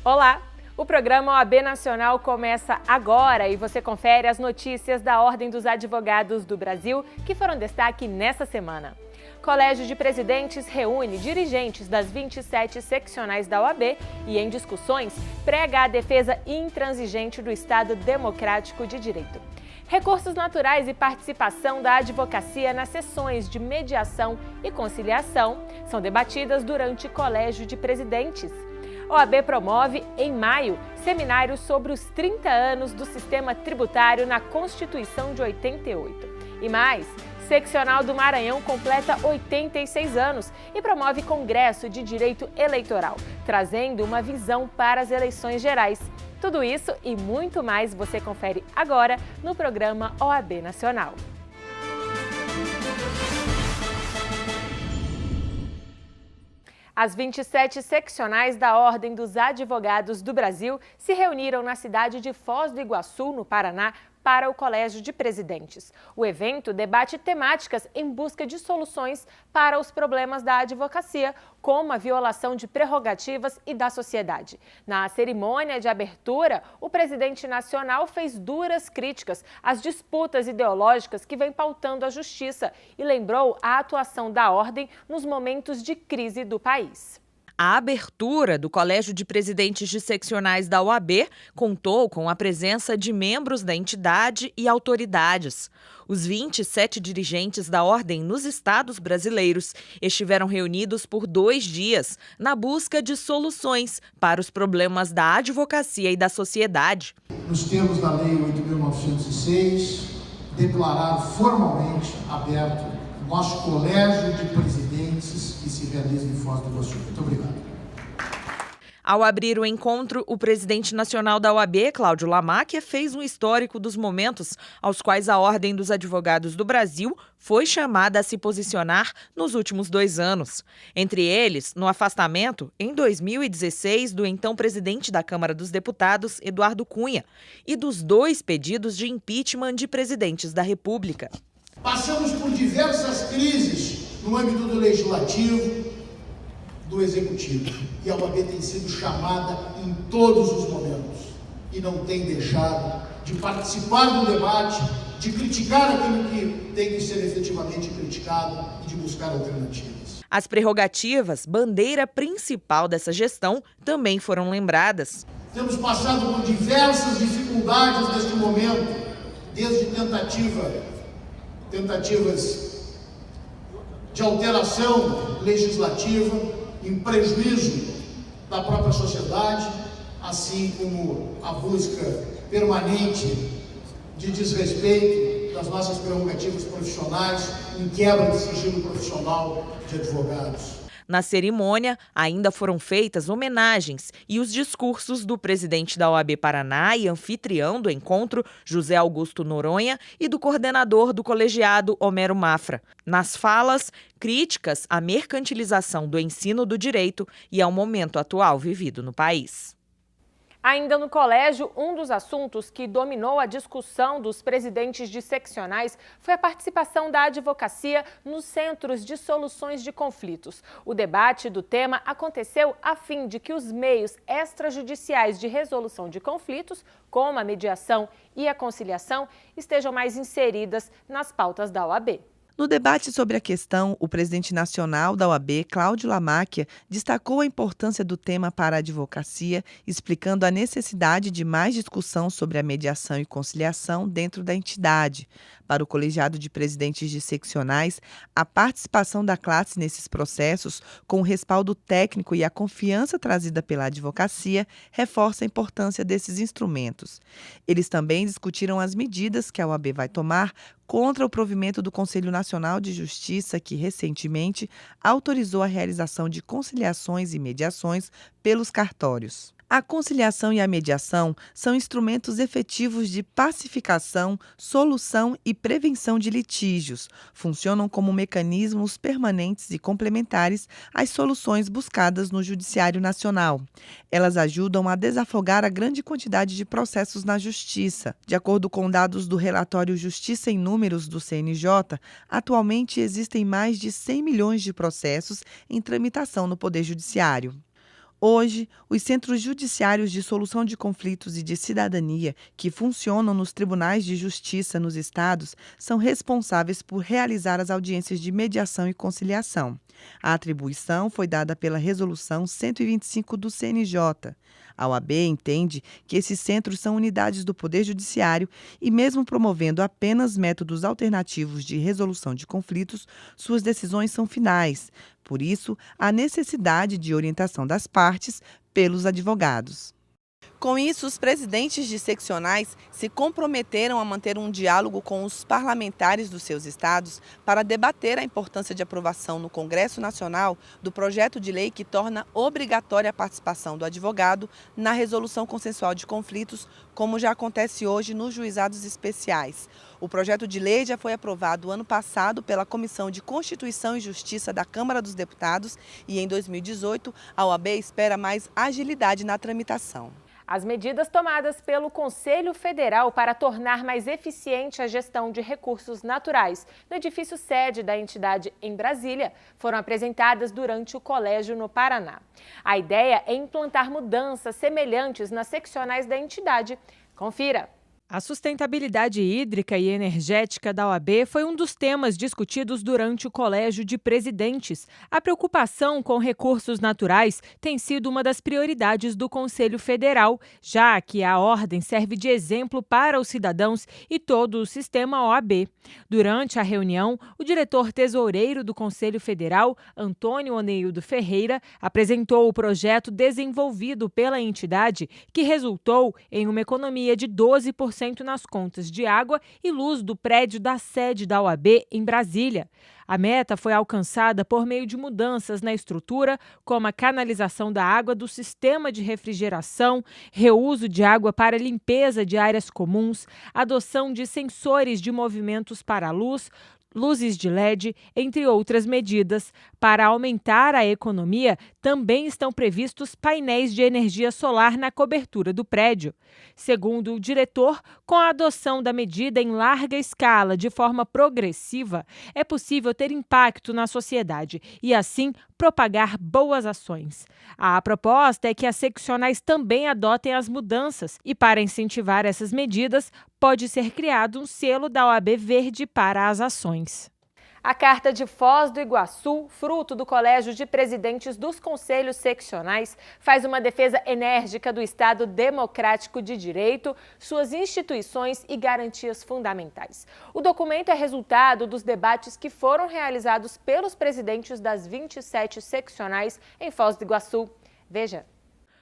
Olá! O programa OAB Nacional começa agora e você confere as notícias da Ordem dos Advogados do Brasil que foram destaque nessa semana. Colégio de Presidentes reúne dirigentes das 27 seccionais da OAB e, em discussões, prega a defesa intransigente do Estado Democrático de Direito. Recursos naturais e participação da advocacia nas sessões de mediação e conciliação são debatidas durante Colégio de Presidentes. OAB promove, em maio, seminários sobre os 30 anos do sistema tributário na Constituição de 88. E mais, Seccional do Maranhão completa 86 anos e promove Congresso de Direito Eleitoral, trazendo uma visão para as eleições gerais. Tudo isso e muito mais você confere agora no programa OAB Nacional. As 27 seccionais da Ordem dos Advogados do Brasil se reuniram na cidade de Foz do Iguaçu, no Paraná, para o Colégio de Presidentes. O evento debate temáticas em busca de soluções para os problemas da advocacia, como a violação de prerrogativas e da sociedade. Na cerimônia de abertura, o presidente nacional fez duras críticas às disputas ideológicas que vêm pautando a justiça e lembrou a atuação da ordem nos momentos de crise do país. A abertura do Colégio de Presidentes de Seccionais da OAB contou com a presença de membros da entidade e autoridades. Os 27 dirigentes da ordem nos estados brasileiros estiveram reunidos por 2 dias na busca de soluções para os problemas da advocacia e da sociedade. Nos termos da Lei 8.906, declarar formalmente aberto nosso Colégio de Presidentes que se realiza em Foz do Iguaçu. Muito obrigado. Ao abrir o encontro, o presidente nacional da OAB, Cláudio Lamáquia, fez um histórico dos momentos aos quais a Ordem dos Advogados do Brasil foi chamada a se posicionar nos últimos 2 anos. Entre eles, no afastamento, em 2016, do então presidente da Câmara dos Deputados, Eduardo Cunha, e dos 2 pedidos de impeachment de presidentes da República. Passamos por diversas crises no âmbito do Legislativo, do Executivo. E a OAB tem sido chamada em todos os momentos e não tem deixado de participar do debate, de criticar aquilo que tem que ser efetivamente criticado e de buscar alternativas. As prerrogativas, bandeira principal dessa gestão, também foram lembradas. Temos passado por diversas dificuldades neste momento, desde tentativas de alteração legislativa em prejuízo da própria sociedade, assim como a busca permanente de desrespeito das nossas prerrogativas profissionais, em quebra de sigilo profissional de advogados. Na cerimônia, ainda foram feitas homenagens e os discursos do presidente da OAB Paraná e anfitrião do encontro, José Augusto Noronha, e do coordenador do colegiado, Homero Mafra. Nas falas, críticas à mercantilização do ensino do direito e ao momento atual vivido no país. Ainda no colégio, um dos assuntos que dominou a discussão dos presidentes de seccionais foi a participação da advocacia nos centros de soluções de conflitos. O debate do tema aconteceu a fim de que os meios extrajudiciais de resolução de conflitos, como a mediação e a conciliação, estejam mais inseridas nas pautas da OAB. No debate sobre a questão, o presidente nacional da OAB, Cláudio Lamáquia, destacou a importância do tema para a advocacia, explicando a necessidade de mais discussão sobre a mediação e conciliação dentro da entidade. Para o colegiado de presidentes de seccionais, a participação da classe nesses processos, com o respaldo técnico e a confiança trazida pela advocacia, reforça a importância desses instrumentos. Eles também discutiram as medidas que a OAB vai tomar contra o provimento do Conselho Nacional de Justiça, que recentemente autorizou a realização de conciliações e mediações pelos cartórios. A conciliação e a mediação são instrumentos efetivos de pacificação, solução e prevenção de litígios. Funcionam como mecanismos permanentes e complementares às soluções buscadas no Judiciário Nacional. Elas ajudam a desafogar a grande quantidade de processos na Justiça. De acordo com dados do relatório Justiça em Números do CNJ, atualmente existem mais de 100 milhões de processos em tramitação no Poder Judiciário. Hoje, os centros judiciários de solução de conflitos e de cidadania, que funcionam nos tribunais de justiça nos estados, são responsáveis por realizar as audiências de mediação e conciliação. A atribuição foi dada pela Resolução 125 do CNJ. A OAB entende que esses centros são unidades do Poder Judiciário e, mesmo promovendo apenas métodos alternativos de resolução de conflitos, suas decisões são finais. Por isso, há necessidade de orientação das partes pelos advogados. Com isso, os presidentes de seccionais se comprometeram a manter um diálogo com os parlamentares dos seus estados para debater a importância de aprovação no Congresso Nacional do projeto de lei que torna obrigatória a participação do advogado na resolução consensual de conflitos, como já acontece hoje nos juizados especiais. O projeto de lei já foi aprovado ano passado pela Comissão de Constituição e Justiça da Câmara dos Deputados e, em 2018, a OAB espera mais agilidade na tramitação. As medidas tomadas pelo Conselho Federal para tornar mais eficiente a gestão de recursos naturais no edifício sede da entidade em Brasília foram apresentadas durante o colégio no Paraná. A ideia é implantar mudanças semelhantes nas seccionais da entidade. Confira! A sustentabilidade hídrica e energética da OAB foi um dos temas discutidos durante o Colégio de Presidentes. A preocupação com recursos naturais tem sido uma das prioridades do Conselho Federal, já que a ordem serve de exemplo para os cidadãos e todo o sistema OAB. Durante a reunião, o diretor-tesoureiro do Conselho Federal, Antônio Oneildo Ferreira, apresentou o projeto desenvolvido pela entidade, que resultou em uma economia de 12% nas contas de água e luz do prédio da sede da OAB em Brasília. A meta foi alcançada por meio de mudanças na estrutura, como a canalização da água do sistema de refrigeração, reuso de água para limpeza de áreas comuns, adoção de sensores de movimentos para a luz, luzes de LED, entre outras medidas. Para aumentar a economia, também estão previstos painéis de energia solar na cobertura do prédio. Segundo o diretor, com a adoção da medida em larga escala de forma progressiva, é possível ter impacto na sociedade e, assim, propagar boas ações. A proposta é que as seccionais também adotem as mudanças e, para incentivar essas medidas, pode ser criado um selo da OAB Verde para as ações. A Carta de Foz do Iguaçu, fruto do Colégio de Presidentes dos Conselhos Seccionais, faz uma defesa enérgica do Estado democrático de direito, suas instituições e garantias fundamentais. O documento é resultado dos debates que foram realizados pelos presidentes das 27 seccionais em Foz do Iguaçu. Veja.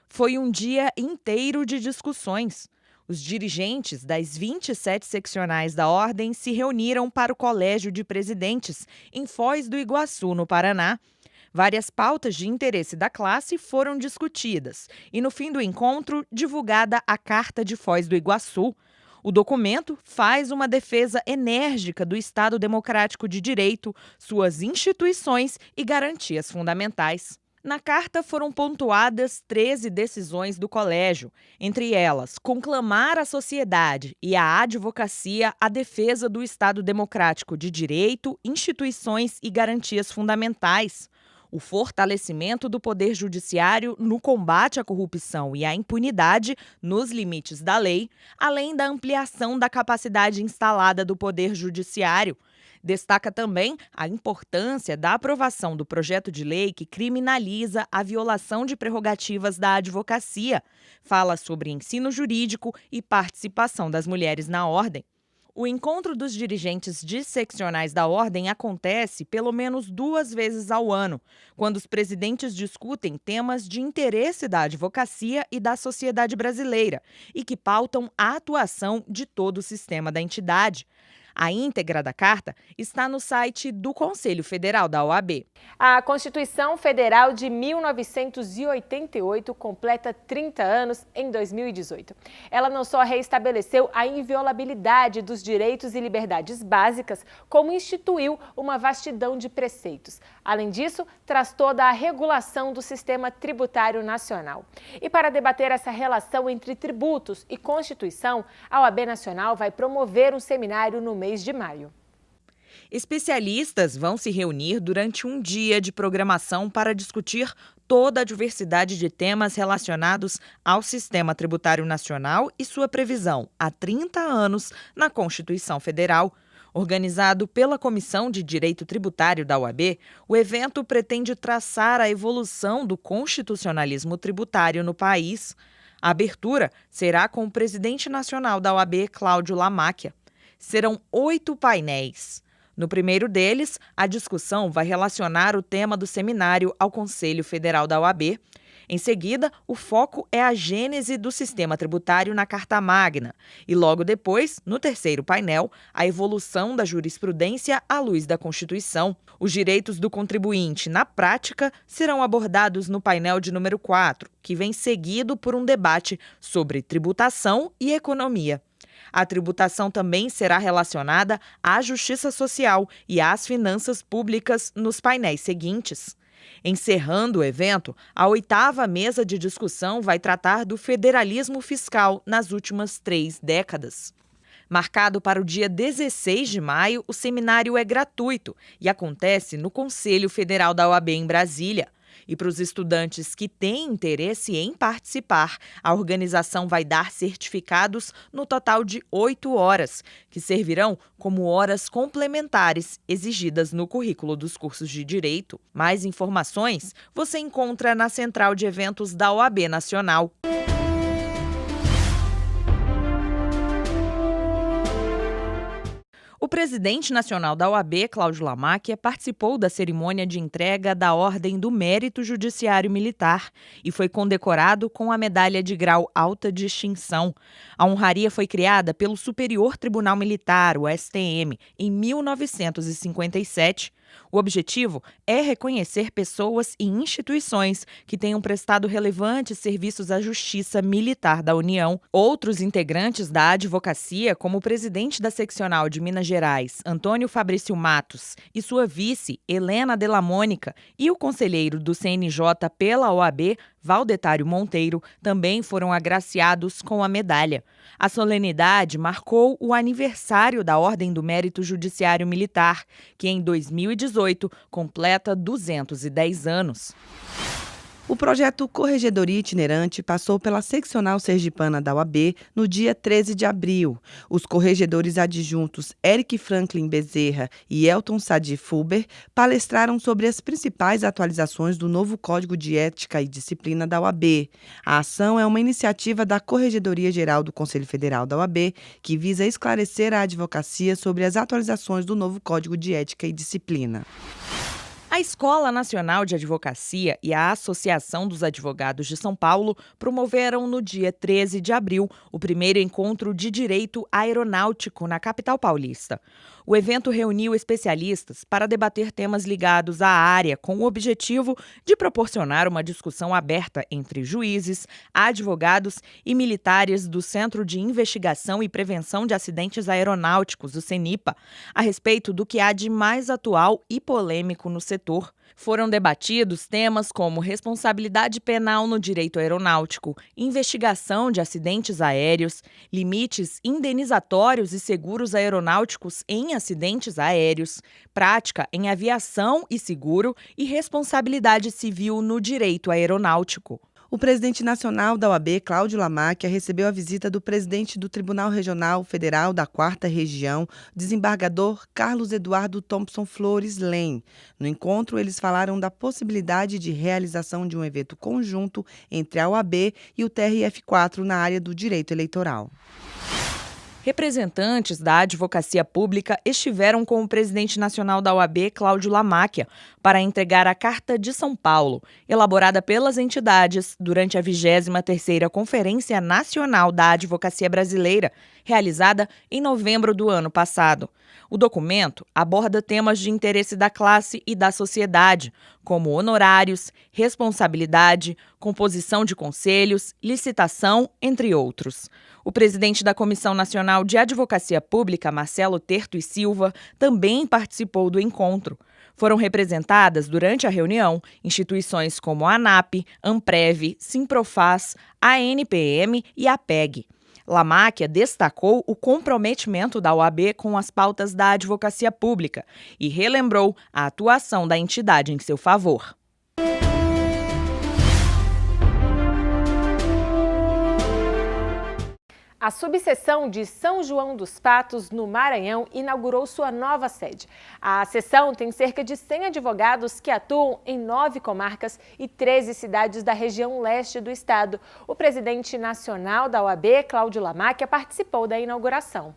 Foi um dia inteiro de discussões. Os dirigentes das 27 seccionais da Ordem se reuniram para o Colégio de Presidentes, em Foz do Iguaçu, no Paraná. Várias pautas de interesse da classe foram discutidas e, no fim do encontro, divulgada a Carta de Foz do Iguaçu. O documento faz uma defesa enérgica do Estado democrático de direito, suas instituições e garantias fundamentais. Na carta foram pontuadas 13 decisões do colégio, entre elas conclamar a sociedade e a advocacia a defesa do Estado democrático de direito, instituições e garantias fundamentais, o fortalecimento do Poder Judiciário no combate à corrupção e à impunidade nos limites da lei, além da ampliação da capacidade instalada do Poder Judiciário. Destaca também a importância da aprovação do projeto de lei que criminaliza a violação de prerrogativas da advocacia. Fala sobre ensino jurídico e participação das mulheres na ordem. O encontro dos dirigentes de seccionais da Ordem acontece pelo menos 2 vezes ao ano, quando os presidentes discutem temas de interesse da advocacia e da sociedade brasileira e que pautam a atuação de todo o sistema da entidade. A íntegra da carta está no site do Conselho Federal da OAB. A Constituição Federal de 1988 completa 30 anos em 2018. Ela não só reestabeleceu a inviolabilidade dos direitos e liberdades básicas, como instituiu uma vastidão de preceitos. Além disso, traz toda a regulação do sistema tributário nacional. E para debater essa relação entre tributos e Constituição, a OAB Nacional vai promover um seminário no mês de maio. Especialistas vão se reunir durante um dia de programação para discutir toda a diversidade de temas relacionados ao Sistema Tributário Nacional e sua previsão há 30 anos na Constituição Federal. Organizado pela Comissão de Direito Tributário da OAB, o evento pretende traçar a evolução do constitucionalismo tributário no país. A abertura será com o presidente nacional da OAB, Cláudio Lamáquia. Serão 8 painéis. No primeiro deles, a discussão vai relacionar o tema do seminário ao Conselho Federal da OAB. Em seguida, o foco é a gênese do sistema tributário na Carta Magna. E logo depois, no terceiro painel, a evolução da jurisprudência à luz da Constituição. Os direitos do contribuinte, na prática, serão abordados no painel de número 4, que vem seguido por um debate sobre tributação e economia. A tributação também será relacionada à justiça social e às finanças públicas nos painéis seguintes. Encerrando o evento, a 8ª mesa de discussão vai tratar do federalismo fiscal nas últimas 3 décadas. Marcado para o dia 16 de maio, o seminário é gratuito e acontece no Conselho Federal da OAB em Brasília. E para os estudantes que têm interesse em participar, a organização vai dar certificados no total de 8 horas, que servirão como horas complementares exigidas no currículo dos cursos de Direito. Mais informações você encontra na Central de Eventos da OAB Nacional. O presidente nacional da OAB, Cláudio Lamáquia, participou da cerimônia de entrega da Ordem do Mérito Judiciário Militar e foi condecorado com a Medalha de Grau Alta Distinção. A honraria foi criada pelo Superior Tribunal Militar, o STM, em 1957. O objetivo é reconhecer pessoas e instituições que tenham prestado relevantes serviços à Justiça Militar da União. Outros integrantes da advocacia, como o presidente da seccional de Minas Gerais, Antônio Fabrício Matos, e sua vice, Helena Della Mônica, e o conselheiro do CNJ pela OAB, Valdetário Monteiro, também foram agraciados com a medalha. A solenidade marcou o aniversário da Ordem do Mérito Judiciário Militar, que em 2018 completa 210 anos. O projeto Corregedoria Itinerante passou pela seccional sergipana da OAB no dia 13 de abril. Os corregedores adjuntos Eric Franklin Bezerra e Elton Sadi Fulber palestraram sobre as principais atualizações do novo Código de Ética e Disciplina da OAB. A ação é uma iniciativa da Corregedoria Geral do Conselho Federal da OAB, que visa esclarecer a advocacia sobre as atualizações do novo Código de Ética e Disciplina. A Escola Nacional de Advocacia e a Associação dos Advogados de São Paulo promoveram no dia 13 de abril o primeiro encontro de direito aeronáutico na capital paulista. O evento reuniu especialistas para debater temas ligados à área, com o objetivo de proporcionar uma discussão aberta entre juízes, advogados e militares do Centro de Investigação e Prevenção de Acidentes Aeronáuticos, o CENIPA, a respeito do que há de mais atual e polêmico no setor. Foram debatidos temas como responsabilidade penal no direito aeronáutico, investigação de acidentes aéreos, limites indenizatórios e seguros aeronáuticos em acidentes aéreos, prática em aviação e seguro e responsabilidade civil no direito aeronáutico. O presidente nacional da OAB, Cláudio Lamáquia, recebeu a visita do presidente do Tribunal Regional Federal da 4ª Região, desembargador Carlos Eduardo Thompson Flores Lem. No encontro, eles falaram da possibilidade de realização de um evento conjunto entre a OAB e o TRF4 na área do direito eleitoral. Representantes da advocacia pública estiveram com o presidente nacional da OAB, Cláudio Lamáquia, para entregar a Carta de São Paulo, elaborada pelas entidades durante a 23ª Conferência Nacional da Advocacia Brasileira, realizada em novembro do ano passado. O documento aborda temas de interesse da classe e da sociedade, como honorários, responsabilidade, composição de conselhos, licitação, entre outros. O presidente da Comissão Nacional de Advocacia Pública, Marcelo Terto e Silva, também participou do encontro. Foram representadas durante a reunião instituições como a ANAP, Amprev, Simprofaz, a ANPM e a PEG. Lamáquia destacou o comprometimento da OAB com as pautas da advocacia pública e relembrou a atuação da entidade em seu favor. A subseção de São João dos Patos, no Maranhão, inaugurou sua nova sede. A seção tem cerca de 100 advogados que atuam em 9 comarcas e 13 cidades da região leste do estado. O presidente nacional da OAB, Cláudio Lamáquia, participou da inauguração.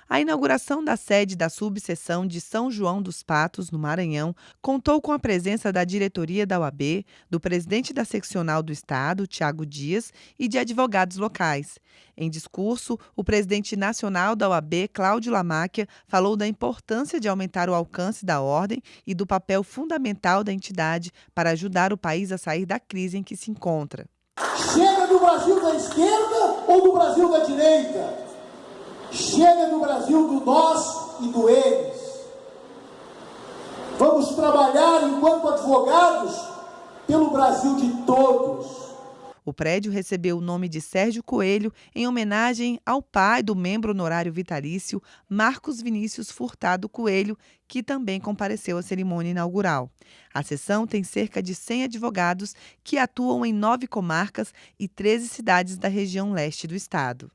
A inauguração da sede da subseção de São João dos Patos, no Maranhão, contou com a presença da diretoria da OAB, do presidente da seccional do estado, Tiago Dias, e de advogados locais. Em discurso, o presidente nacional da OAB, Cláudio Lamáquia, falou da importância de aumentar o alcance da ordem e do papel fundamental da entidade para ajudar o país a sair da crise em que se encontra. Chega do Brasil da esquerda ou do Brasil da direita? Chega do Brasil do nós e do eles. Vamos trabalhar enquanto advogados pelo Brasil de todos. O prédio recebeu o nome de Sérgio Coelho em homenagem ao pai do membro honorário vitalício Marcos Vinícius Furtado Coelho, que também compareceu à cerimônia inaugural. A seção tem cerca de 100 advogados que atuam em 9 comarcas e 13 cidades da região leste do estado.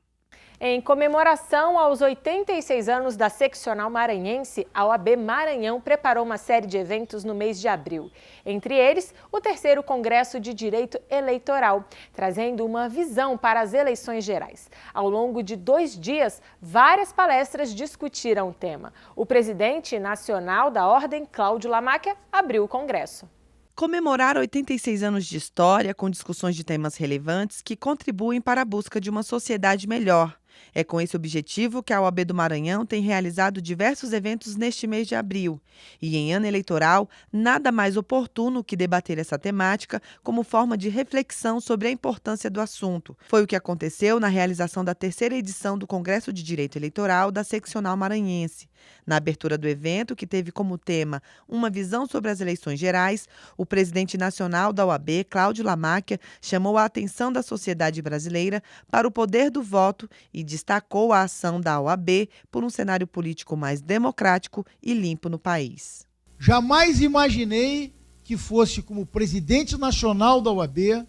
Em comemoração aos 86 anos da seccional maranhense, a OAB Maranhão preparou uma série de eventos no mês de abril. Entre eles, o 3º Congresso de Direito Eleitoral, trazendo uma visão para as eleições gerais. Ao longo de 2 dias, várias palestras discutiram o tema. O presidente nacional da Ordem, Cláudio Lamáquia, abriu o congresso. Comemorar 86 anos de história com discussões de temas relevantes que contribuem para a busca de uma sociedade melhor. É com esse objetivo que a OAB do Maranhão tem realizado diversos eventos neste mês de abril. E em ano eleitoral, nada mais oportuno que debater essa temática como forma de reflexão sobre a importância do assunto. Foi o que aconteceu na realização da 3ª edição do Congresso de Direito Eleitoral da Seccional Maranhense. Na abertura do evento, que teve como tema uma visão sobre as eleições gerais, o presidente nacional da OAB, Cláudio Lamáquia, chamou a atenção da sociedade brasileira para o poder do voto e destacou a ação da OAB por um cenário político mais democrático e limpo no país. Jamais imaginei que fosse, como presidente nacional da OAB,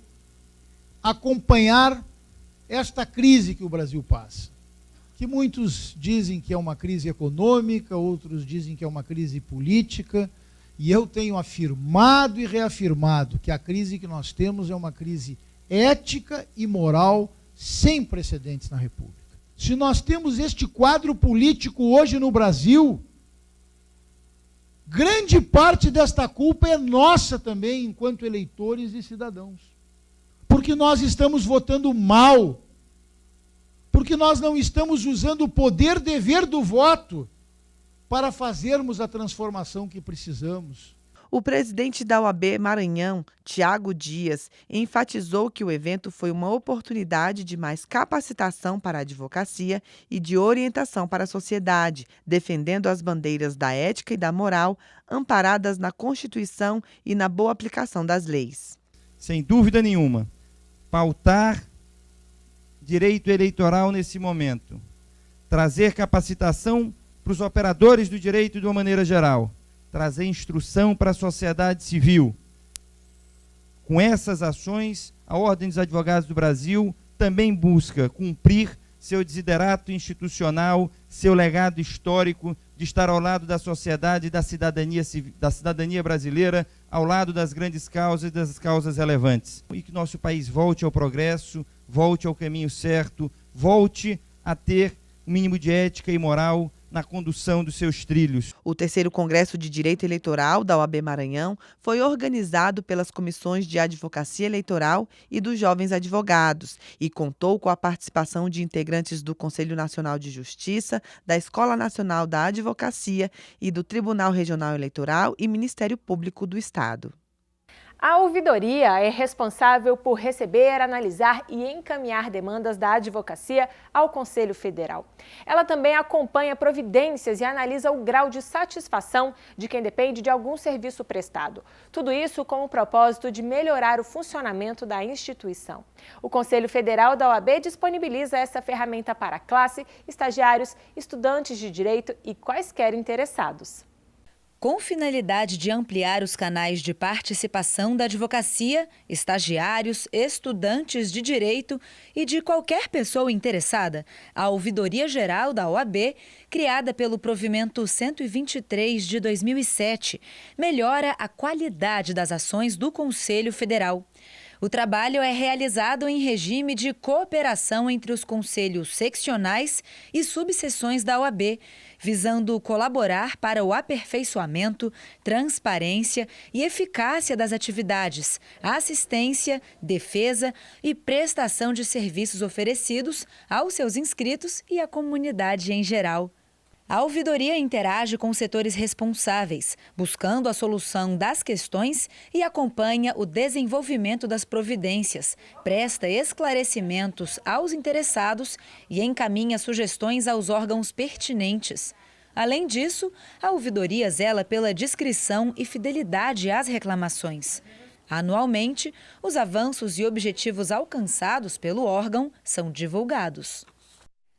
acompanhar esta crise que o Brasil passa. Que muitos dizem que é uma crise econômica, outros dizem que é uma crise política, e eu tenho afirmado e reafirmado que a crise que nós temos é uma crise ética e moral sem precedentes na República. Se nós temos este quadro político hoje no Brasil, grande parte desta culpa é nossa também, enquanto eleitores e cidadãos. Porque nós estamos votando mal, porque nós não estamos usando o poder-dever do voto para fazermos a transformação que precisamos. O presidente da OAB Maranhão, Tiago Dias, enfatizou que o evento foi uma oportunidade de mais capacitação para a advocacia e de orientação para a sociedade, defendendo as bandeiras da ética e da moral, amparadas na Constituição e na boa aplicação das leis. Sem dúvida nenhuma, pautar direito eleitoral nesse momento, trazer capacitação para os operadores do direito de uma maneira geral, trazer instrução para a sociedade civil. Com essas ações, a Ordem dos Advogados do Brasil também busca cumprir seu desiderato institucional, seu legado histórico de estar ao lado da sociedade e da cidadania brasileira, ao lado das grandes causas e das causas relevantes. E que nosso país volte ao progresso, volte ao caminho certo, volte a ter um mínimo de ética e moral na condução dos seus trilhos. O 3º Congresso de Direito Eleitoral da OAB Maranhão foi organizado pelas comissões de Advocacia Eleitoral e dos Jovens Advogados e contou com a participação de integrantes do Conselho Nacional de Justiça, da Escola Nacional da Advocacia e do Tribunal Regional Eleitoral e Ministério Público do Estado. A ouvidoria é responsável por receber, analisar e encaminhar demandas da advocacia ao Conselho Federal. Ela também acompanha providências e analisa o grau de satisfação de quem depende de algum serviço prestado. Tudo isso com o propósito de melhorar o funcionamento da instituição. O Conselho Federal da OAB disponibiliza essa ferramenta para a classe, estagiários, estudantes de direito e quaisquer interessados. com finalidade de ampliar os canais de participação da advocacia, estagiários, estudantes de direito e de qualquer pessoa interessada, a Ouvidoria Geral da OAB, criada pelo Provimento 123 de 2007, melhora a qualidade das ações do Conselho Federal. O trabalho é realizado em regime de cooperação entre os conselhos seccionais e subseções da OAB, visando colaborar para o aperfeiçoamento, transparência e eficácia das atividades, assistência, defesa e prestação de serviços oferecidos aos seus inscritos e à comunidade em geral. A ouvidoria interage com setores responsáveis, buscando a solução das questões e acompanha o desenvolvimento das providências, presta esclarecimentos aos interessados e encaminha sugestões aos órgãos pertinentes. Além disso, a ouvidoria zela pela discrição e fidelidade às reclamações. Anualmente, os avanços e objetivos alcançados pelo órgão são divulgados.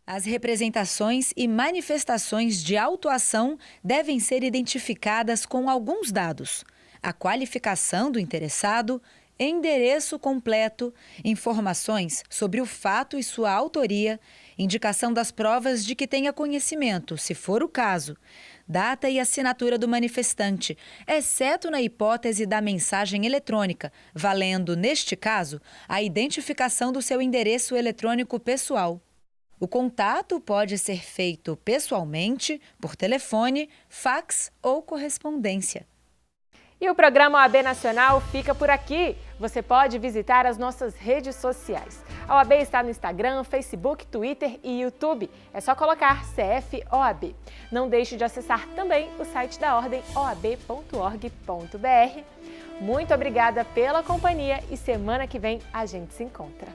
As representações e manifestações de autuação devem ser identificadas com alguns dados: a qualificação do interessado, endereço completo, informações sobre o fato e sua autoria, indicação das provas de que tenha conhecimento, se for o caso, data e assinatura do manifestante, exceto na hipótese da mensagem eletrônica, valendo, neste caso, a identificação do seu endereço eletrônico pessoal. O contato pode ser feito pessoalmente, por telefone, fax ou correspondência. E o programa OAB Nacional fica por aqui. Você pode visitar as nossas redes sociais. A OAB está no Instagram, Facebook, Twitter e YouTube. É só colocar CFOAB. Não deixe de acessar também o site da Ordem, oab.org.br. Muito obrigada pela companhia e semana que vem a gente se encontra.